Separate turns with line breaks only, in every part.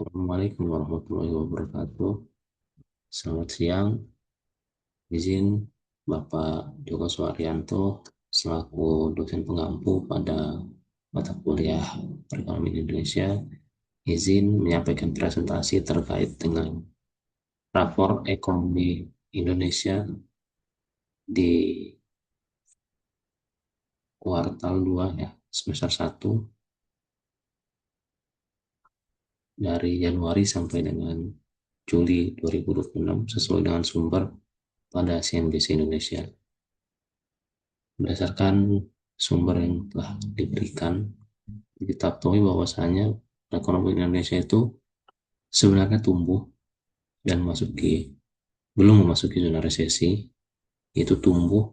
Assalamualaikum warahmatullahi wabarakatuh. Selamat siang, izin Bapak Joko Suharyanto selaku dosen pengampu pada mata kuliah Perekonomian Indonesia, izin menyampaikan presentasi terkait dengan rapor ekonomi Indonesia di kuartal 2 ya, semester 1 dari Januari sampai dengan Juli 2026 sesuai dengan sumber pada CNBC Indonesia. Berdasarkan sumber yang telah diberikan, kita ketahui bahwasanya ekonomi Indonesia itu sebenarnya tumbuh dan belum memasuki zona resesi, itu tumbuh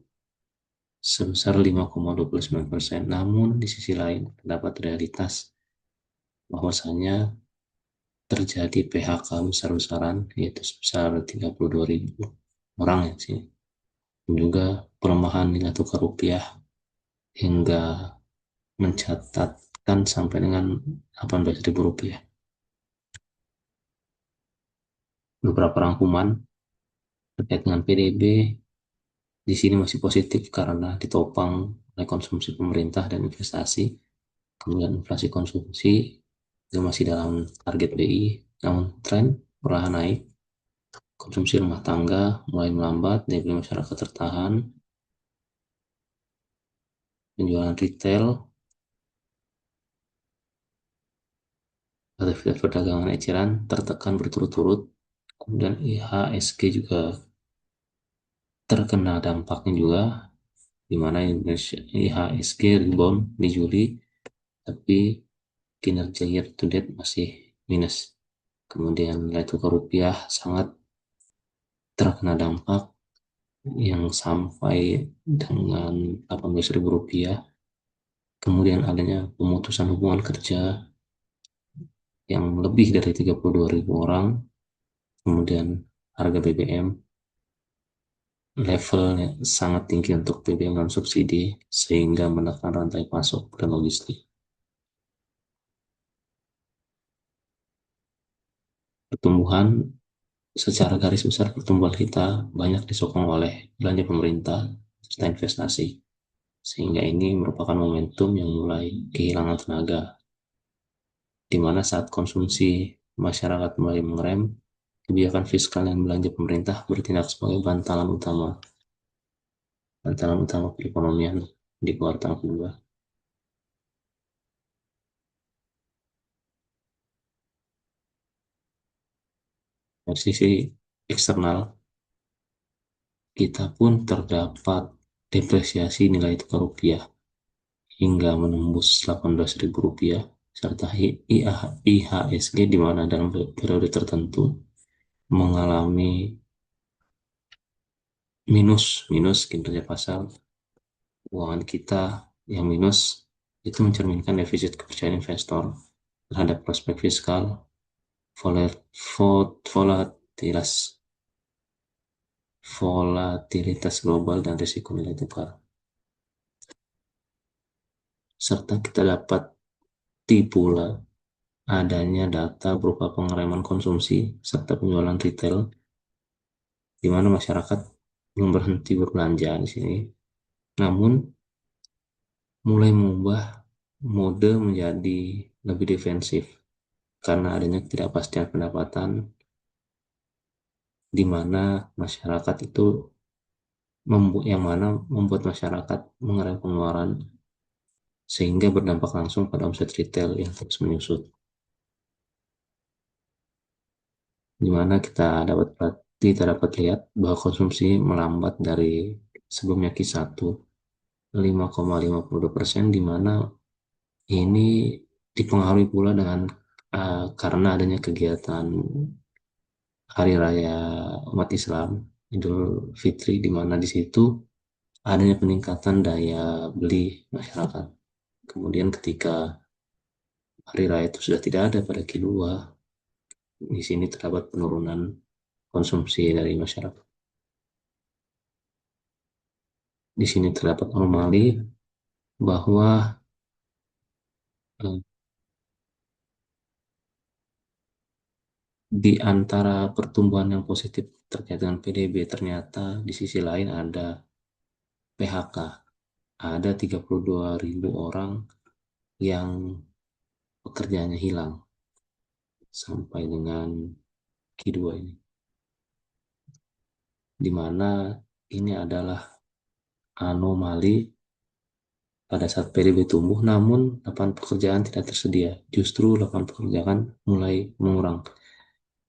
sebesar 5,29%. Namun di sisi lain terdapat realitas bahwasanya terjadi PHK besar-besaran yaitu sebesar 32.000 orang ya sih. Dan juga pelemahan nilai tukar rupiah hingga mencatatkan sampai dengan 18.000 rupiah. Beberapa rangkuman terkait dengan PDB di sini masih positif karena ditopang oleh konsumsi pemerintah dan investasi. Kemudian inflasi konsumsi juga masih dalam target BI, namun tren perlahan naik. Konsumsi rumah tangga mulai melambat, daya beli masyarakat tertahan, penjualan retail, aktivitas perdagangan eceran tertekan berturut-turut. Kemudian IHSG juga terkena dampaknya juga, di mana Indonesia IHSG rebound di Juli, tapi kinerja year to date masih minus. Kemudian nilai tukar rupiah sangat terkena dampak yang sampai dengan 18.000 rupiah. Kemudian adanya pemutusan hubungan kerja yang lebih dari 32.000 orang. Kemudian harga BBM levelnya sangat tinggi untuk BBM non subsidi sehingga menekan rantai pasok dan logistik. Pertumbuhan secara garis besar pertumbuhan kita banyak disokong oleh belanja pemerintah serta investasi, sehingga ini merupakan momentum yang mulai kehilangan tenaga, di mana saat konsumsi masyarakat mulai mengerem, kebijakan fiskal dan belanja pemerintah bertindak sebagai bantalan utama perekonomian di kuartal kedua. Dari sisi eksternal, kita pun terdapat depresiasi nilai tukar rupiah hingga menembus 18.000 rupiah, serta IHSG di mana dalam periode tertentu mengalami minus kinerja pasar keuangan kita yang minus. Itu mencerminkan defisit kepercayaan investor terhadap prospek fiskal, volatilitas volatilitas global dan risiko nilai tukar. Serta kita dapat pula adanya data berupa pengereman konsumsi serta penjualan retail, di mana masyarakat belum berhenti berbelanja di sini, namun mulai mengubah mode menjadi lebih defensif karena adanya ketidakpastian pendapatan, di mana masyarakat itu membuat masyarakat mengerem pengeluaran sehingga berdampak langsung pada omset retail yang terus menyusut, di mana kita dapat lihat bahwa konsumsi melambat dari sebelumnya Q1 5,52%, di mana ini dipengaruhi pula dengan karena adanya kegiatan Hari Raya umat Islam Idul Fitri, di mana di situ adanya peningkatan daya beli masyarakat. Kemudian ketika hari raya itu sudah tidak ada pada Q2, di sini terdapat penurunan konsumsi dari masyarakat. Di sini terdapat anomali bahwa di antara pertumbuhan yang positif terkait dengan PDB, ternyata di sisi lain ada PHK. Ada 32.000 orang yang pekerjaannya hilang sampai dengan Q2 ini, di mana ini adalah anomali pada saat PDB tumbuh, namun lapangan pekerjaan tidak tersedia. Justru lapangan pekerjaan mulai mengurang.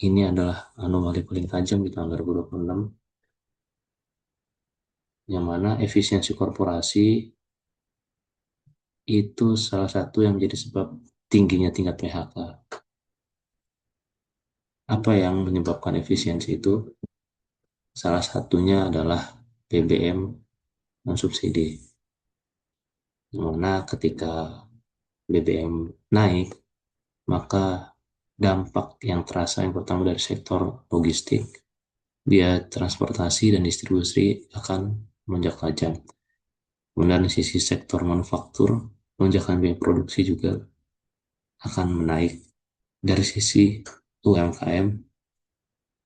Ini adalah anomali paling tajam di tahun 2026, yang mana efisiensi korporasi itu salah satu yang menjadi sebab tingginya tingkat PHK. Apa yang menyebabkan efisiensi itu? Salah satunya adalah BBM non subsidi. Yang mana ketika BBM naik, maka dampak yang terasa yang pertama dari sektor logistik, biaya transportasi dan distribusi akan melonjak tajam. Kemudian di sisi sektor manufaktur, lonjakan biaya produksi juga akan menaik. Dari sisi UMKM,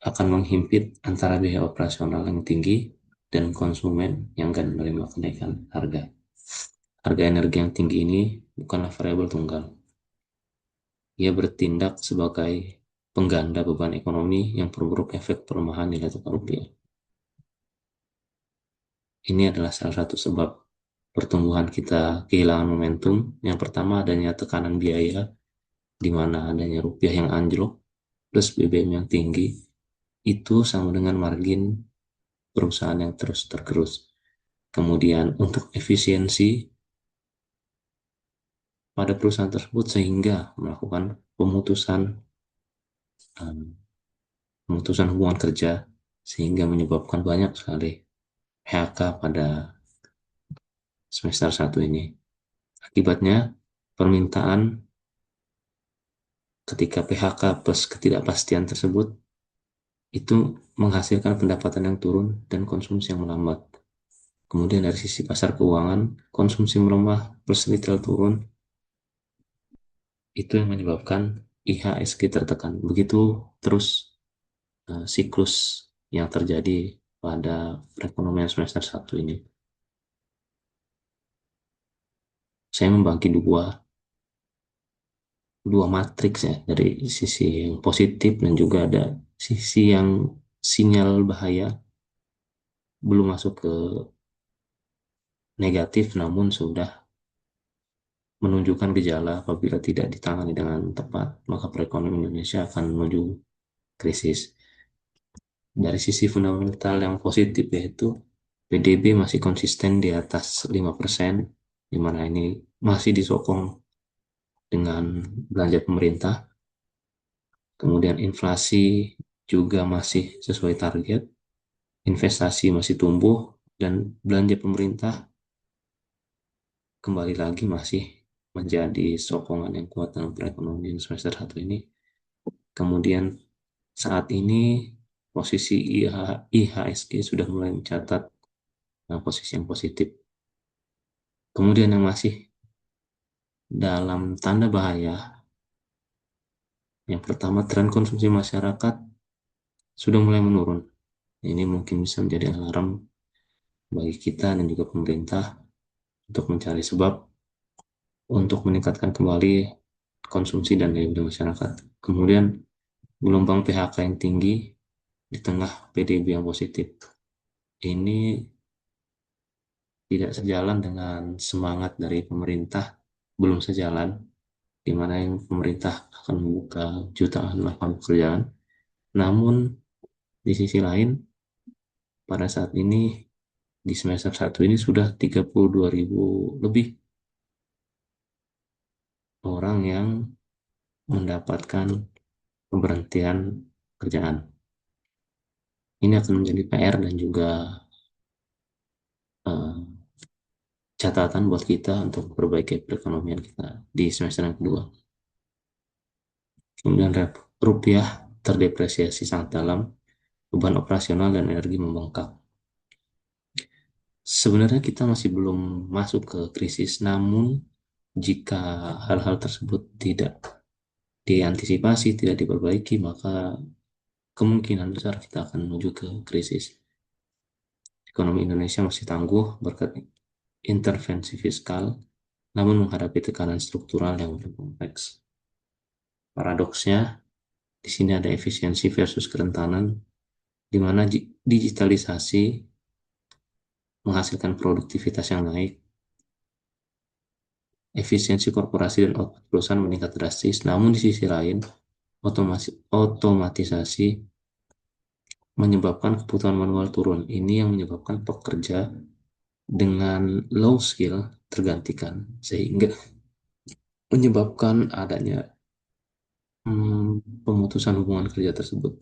akan menghimpit antara biaya operasional yang tinggi dan konsumen yang akan menerima kenaikan harga. Harga energi yang tinggi ini bukanlah variabel tunggal. Ia bertindak sebagai pengganda beban ekonomi yang memperburuk efek pelemahan nilai tukar rupiah. Ini adalah salah satu sebab pertumbuhan kita kehilangan momentum. Yang pertama adanya tekanan biaya, di mana adanya rupiah yang anjlok, plus BBM yang tinggi, itu sama dengan margin perusahaan yang terus tergerus. Kemudian untuk efisiensi pada perusahaan tersebut sehingga melakukan um, pemutusan hubungan kerja sehingga menyebabkan banyak sekali PHK pada semester 1 ini. Akibatnya permintaan ketika PHK plus ketidakpastian tersebut itu menghasilkan pendapatan yang turun dan konsumsi yang melambat. Kemudian dari sisi pasar keuangan, konsumsi melemah plus retail turun, itu yang menyebabkan IHSG tertekan. Begitu terus siklus yang terjadi pada perekonomian semester 1 ini. Saya membagi dua matriks ya, dari sisi yang positif dan juga ada sisi yang sinyal bahaya belum masuk ke negatif namun sudah menunjukkan gejala apabila tidak ditangani dengan tepat maka perekonomian Indonesia akan menuju krisis. Dari sisi fundamental yang positif yaitu PDB masih konsisten di atas 5%, di mana ini masih disokong dengan belanja pemerintah. Kemudian inflasi juga masih sesuai target, investasi masih tumbuh, dan belanja pemerintah kembali lagi masih menjadi sokongan yang kuat dalam perekonomian semester 1 ini. Kemudian saat ini posisi IHSG sudah mulai mencatat posisi yang positif. Kemudian yang masih dalam tanda bahaya, yang pertama tren konsumsi masyarakat sudah mulai menurun. Ini mungkin bisa menjadi alarm bagi kita dan juga pemerintah untuk mencari sebab untuk meningkatkan kembali konsumsi dan daya beli masyarakat. Kemudian gelombang PHK yang tinggi di tengah PDB yang positif. Ini tidak sejalan dengan semangat dari pemerintah, belum sejalan, di mana yang pemerintah akan membuka jutaan lapangan pekerjaan. Namun, di sisi lain, pada saat ini, di semester 1 ini sudah 32.000 lebih orang yang mendapatkan pemberhentian pekerjaan. Ini akan menjadi PR dan juga uh, catatan buat kita untuk memperbaiki perekonomian kita di semester yang kedua. Kemudian rupiah terdepresiasi sangat dalam, beban operasional dan energi membengkak. Sebenarnya kita masih belum masuk ke krisis, namun jika hal-hal tersebut tidak diantisipasi, tidak diperbaiki, maka kemungkinan besar kita akan menuju ke krisis. Ekonomi Indonesia masih tangguh berkat intervensi fiskal, namun menghadapi tekanan struktural yang lebih kompleks. Paradoksnya, di sini ada efisiensi versus kerentanan, di mana digitalisasi menghasilkan produktivitas yang naik, efisiensi korporasi dan output perusahaan meningkat drastis, namun di sisi lain, otomatisasi menyebabkan kebutuhan manual turun. Ini yang menyebabkan pekerja dengan low skill tergantikan, sehingga menyebabkan adanya pemutusan hubungan kerja tersebut,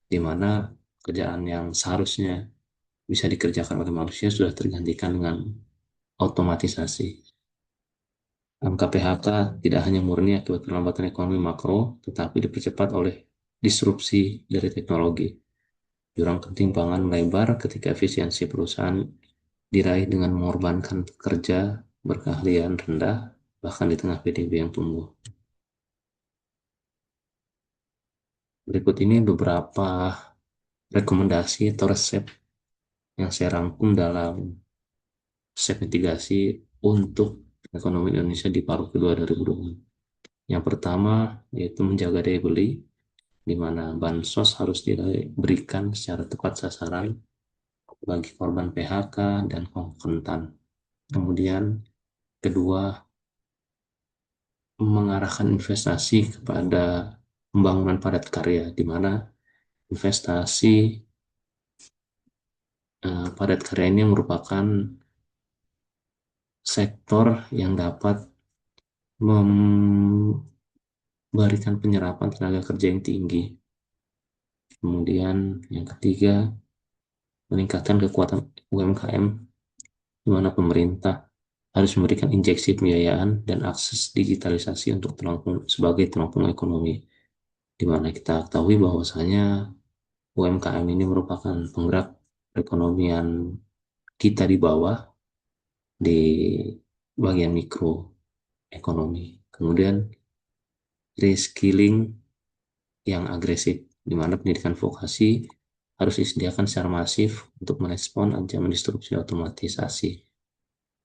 di mana kerjaan yang seharusnya bisa dikerjakan oleh manusia sudah tergantikan dengan otomatisasi. Angka PHK tidak hanya murni akibat perlambatan ekonomi makro, tetapi dipercepat oleh disrupsi dari teknologi. Jurang ketimpangan melebar ketika efisiensi perusahaan diraih dengan mengorbankan pekerja berkeahlian rendah, bahkan di tengah PDB yang tumbuh. Berikut ini beberapa rekomendasi atau resep yang saya rangkum dalam resep mitigasi untuk ekonomi Indonesia di paruh kedua 2020. Yang pertama yaitu menjaga daya beli, di mana bansos harus diberikan secara tepat sasaran bagi korban PHK dan kelompok rentan. Kemudian kedua, mengarahkan investasi kepada pembangunan padat karya, di mana investasi padat karya ini merupakan sektor yang dapat memberikan penyerapan tenaga kerja yang tinggi. Kemudian yang ketiga, meningkatkan kekuatan UMKM, di mana pemerintah harus memberikan injeksi pembiayaan dan akses digitalisasi untuk sebagai tulang ekonomi, di mana kita ketahui bahwasanya UMKM ini merupakan penggerak perekonomian kita di bawah, di bagian mikro ekonomi. Kemudian reskilling yang agresif, di mana pendidikan vokasi harus disediakan secara masif untuk merespon ancaman disrupsi otomatisasi.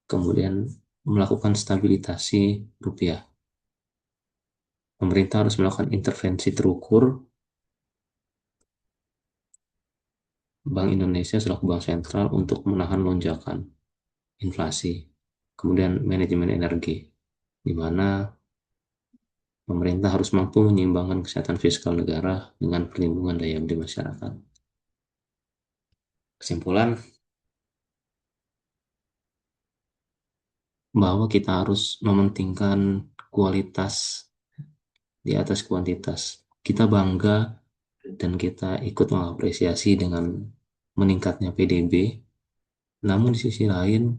Kemudian melakukan stabilisasi rupiah. Pemerintah harus melakukan intervensi terukur. Bank Indonesia selaku bank sentral untuk menahan lonjakan inflasi. Kemudian manajemen energi, di mana pemerintah harus mampu menyeimbangkan kesehatan fiskal negara dengan perlindungan daya beli masyarakat. Kesimpulan, bahwa kita harus mementingkan kualitas di atas kuantitas. Kita bangga dan kita ikut mengapresiasi dengan meningkatnya PDB, namun di sisi lain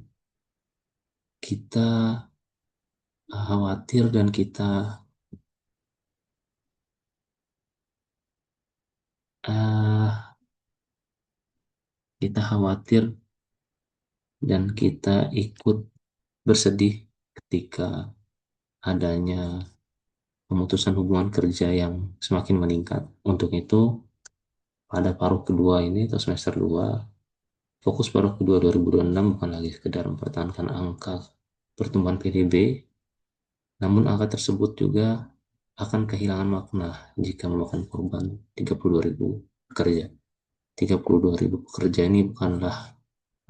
kita khawatir dan uh, kita khawatir dan kita ikut bersedih ketika adanya pemutusan hubungan kerja yang semakin meningkat. Untuk itu, pada paruh kedua ini atau semester 2, fokus paruh kedua 2026 bukan lagi sekedar mempertahankan angka pertumbuhan PDB, namun angka tersebut juga akan kehilangan makna jika memakan korban 32.000 pekerja. 32.000 pekerja ini bukanlah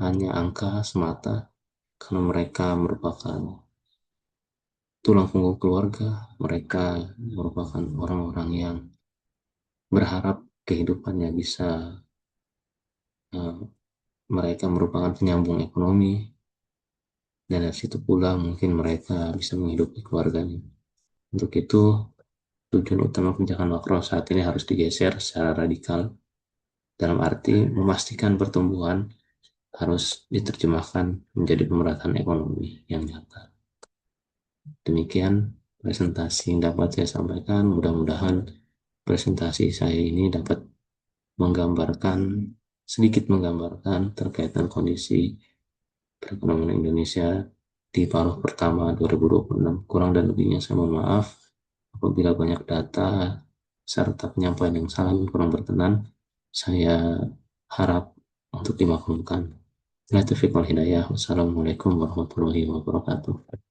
hanya angka semata, karena mereka merupakan tulang punggung keluarga, mereka merupakan orang-orang yang berharap kehidupannya bisa, uh, mereka merupakan penyambung ekonomi, dan dari situ pula mungkin mereka bisa menghidupi keluarganya. Untuk itu, tujuan utama kebijakan makro saat ini harus digeser secara radikal, dalam arti memastikan pertumbuhan harus diterjemahkan menjadi pemerataan ekonomi yang nyata. Demikian presentasi yang dapat saya sampaikan. Mudah-mudahan presentasi saya ini dapat sedikit menggambarkan terkait dengan kondisi perekonomian Indonesia di paruh pertama 2026. Kurang dan lebihnya saya mohon maaf. Apabila banyak data serta penyampaian yang salah dan kurang berkenan, saya harap untuk dimaklumkan. Wassalamualaikum warahmatullahi wabarakatuh.